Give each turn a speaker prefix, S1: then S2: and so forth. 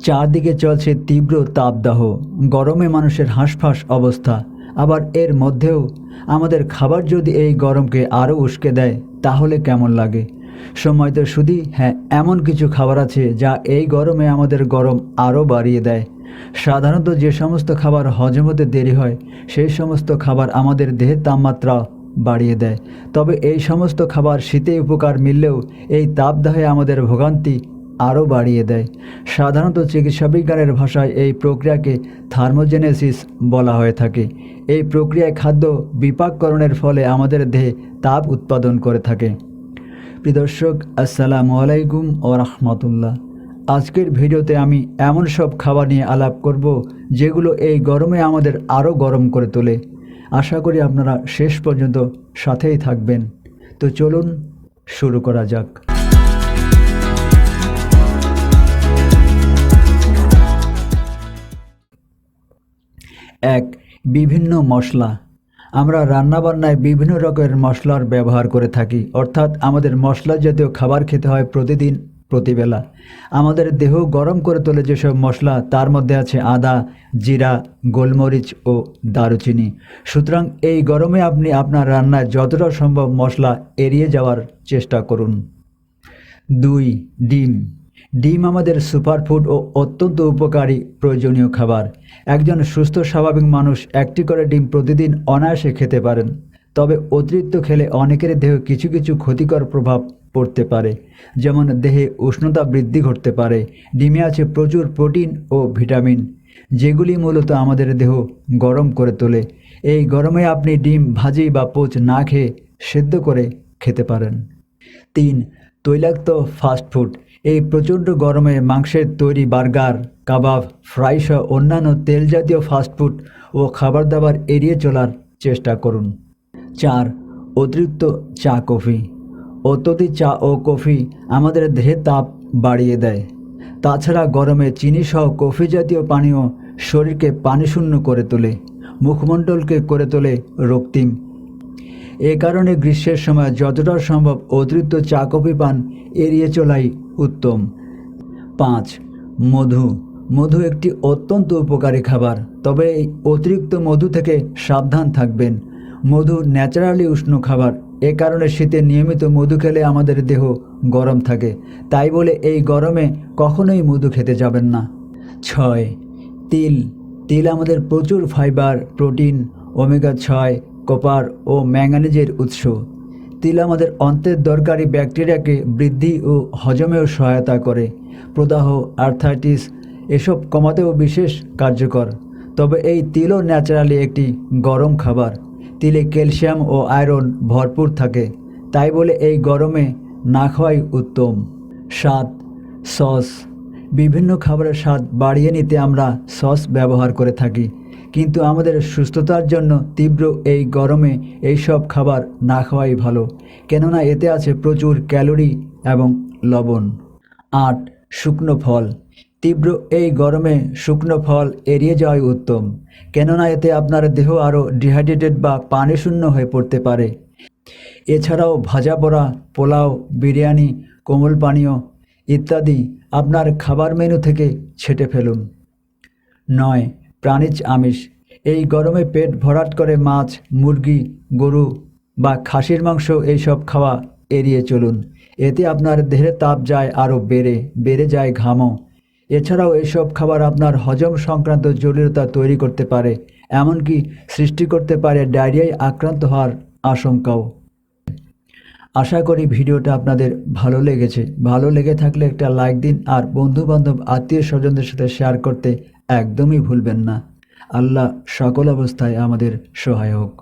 S1: চারদিকে চলছে তীব্র তাপদাহ, গরমে মানুষের হাঁসফাঁস অবস্থা। আবার এর মধ্যেও আমাদের খাবার যদি এই গরমকে আরও উস্কে দেয় তাহলে কেমন লাগে? সময় তো শুধু হ্যাঁ, এমন কিছু খাবার আছে যা এই গরমে আমাদের গরম আরও বাড়িয়ে দেয়। সাধারণত যে সমস্ত খাবার হজম হতে দেরি হয় সেই সমস্ত খাবার আমাদের দেহের তাপমাত্রা বাড়িয়ে দেয়। তবে এই সমস্ত খাবার শীতে উপকার মিললেও এই তাপদাহে আমাদের ভোগান্তি আরও বাড়িয়ে দেয়। সাধারণত চিকিৎসাবিজ্ঞানের ভাষায় এই প্রক্রিয়াকে থার্মোজেনেসিস বলা হয়ে থাকে। এই প্রক্রিয়ায় খাদ্য বিপাককরণের ফলে আমাদের দেহে তাপ উৎপাদন করে থাকে। প্রিয় দর্শক, আসসালামু আলাইকুম ও রাহমাতুল্লাহ। আজকের ভিডিওতে আমি এমন সব খাবার নিয়ে আলাপ করব যেগুলো এই গরমে আমাদের আরও গরম করে তোলে। আশা করি আপনারা শেষ পর্যন্ত সাথেই থাকবেন। তো চলুন শুরু করা যাক। 1. বিভিন্ন মশলা। আমরা রান্নাবান্নায় বিভিন্ন রকমের মশলার ব্যবহার করে থাকি, অর্থাৎ আমাদের মশলা জাতীয় খাবার খেতে হয় প্রতিদিন প্রতিবেলা। আমাদের দেহ গরম করে তোলে যেসব মশলা, তার মধ্যে আছে আদা, জিরা, গোলমরিচ ও দারুচিনি। সুতরাং এই গরমে আপনি আপনার রান্নায় যতটা সম্ভব মশলা এড়িয়ে যাওয়ার চেষ্টা করুন। 2. ডিম। ডিম আমাদের সুপারফুড ও অত্যন্ত উপকারী প্রয়োজনীয় খাবার। একজন সুস্থ স্বাভাবিক মানুষ একটি করে ডিম প্রতিদিন অনায়াসে খেতে পারেন। তবে অতিরিক্ত খেলে অনেকের দেহে কিছু কিছু ক্ষতিকর প্রভাব পড়তে পারে, যেমন দেহে উষ্ণতা বৃদ্ধি ঘটতে পারে। ডিমে আছে প্রচুর প্রোটিন ও ভিটামিন, যেগুলি মূলত আমাদের দেহ গরম করে তোলে। এই গরমে আপনি ডিম ভাজি বা পোচ না খেয়ে সেদ্ধ করে খেতে পারেন। 3. তৈলাক্ত ফাস্টফুড। এই প্রচণ্ড গরমে মাংসের তৈরি বার্গার, কাবাব, ফ্রাই সহ অন্যান্য তেল জাতীয় ফাস্টফুড ও খাবার দাবার এড়িয়ে চলার চেষ্টা করুন। 4. অতিরিক্ত চা কফি। অত্যধিক চা ও কফি আমাদের দেহে তাপ বাড়িয়ে দেয়। তাছাড়া গরমে চিনি সহ কফি জাতীয় পানীয় শরীরকে পানিশূন্য করে তোলে, মুখমণ্ডলকে করে তোলে রক্তিম। এ কারণে গ্রীষ্মের সময় যতটা সম্ভব অতিরিক্ত চা কফি পান এড়িয়ে চলাই উত্তম। 5. মধু। মধু একটি অত্যন্ত উপকারী খাবার, তবে এই অতিরিক্ত মধু থেকে সাবধান থাকবেন। মধু ন্যাচারালি উষ্ণ খাবার, এ কারণে শীতে নিয়মিত মধু খেলে আমাদের দেহ গরম থাকে। তাই বলে এই গরমে কখনোই মধু খেতে যাবেন না। 6. তিল। তিল আমাদের প্রচুর ফাইবার, প্রোটিন, ওমেগা 6, কপার ও ম্যাঙ্গানিজের উৎস। তিল আমাদের অন্ত্রের দরকারি ব্যাকটেরিয়াকে বৃদ্ধি ও হজমেও সহায়তা করে। প্রদাহ, আর্থ্রাইটিস এসব কমাতেও বিশেষ কার্যকর। তবে এই তিলও ন্যাচারালি একটি গরম খাবার। তিলে ক্যালসিয়াম ও আয়রন ভরপুর থাকে, তাই বলে এই গরমে না খাওয়াই উত্তম। 7. সস। বিভিন্ন খাবারের স্বাদ বাড়িয়ে নিতে আমরা সস ব্যবহার করে থাকি, কিন্তু আমাদের সুস্থতার জন্য তীব্র এই গরমে এই সব খাবার না খাওয়াই ভালো, কেননা এতে আছে প্রচুর ক্যালোরি এবং লবণ। 8. শুকনো ফল। তীব্র এই গরমে শুকনো ফল এড়িয়ে যাওয়াই উত্তম, কেননা এতে আপনার দেহ আরও ডিহাইড্রেটেড বা পানিশূন্য হয়ে পড়তে পারে। এছাড়াও ভাজা পোড়া, পোলাও, বিরিয়ানি, কোমল পানীয় ইত্যাদি আপনার খাবার মেনু থেকে ছেঁটে ফেলুন। 9. প্রাণীজ আমিষ। এই গরমে পেট ভরাট করে মাছ, মুরগি, গরু বা খাসির মাংস এইসব খাওয়া এড়িয়ে চলুন। এতে আপনার দেহের তাপ যায় আরও বেড়ে যায় ঘামও। এছাড়াও এইসব খাবার আপনার হজম সংক্রান্ত জটিলতা তৈরি করতে পারে, এমনকি সৃষ্টি করতে পারে ডায়রিয়ায় আক্রান্ত হওয়ার আশঙ্কাও। আশা করি ভিডিওটা আপনাদের ভালো লেগেছে। ভালো লেগে থাকলে একটা লাইক দিন, আর বন্ধুবান্ধব আত্মীয় স্বজনদের সাথে শেয়ার করতে একদমই ভুলবেন না। আল্লাহ সকল অবস্থায় আমাদের সহায় হোক।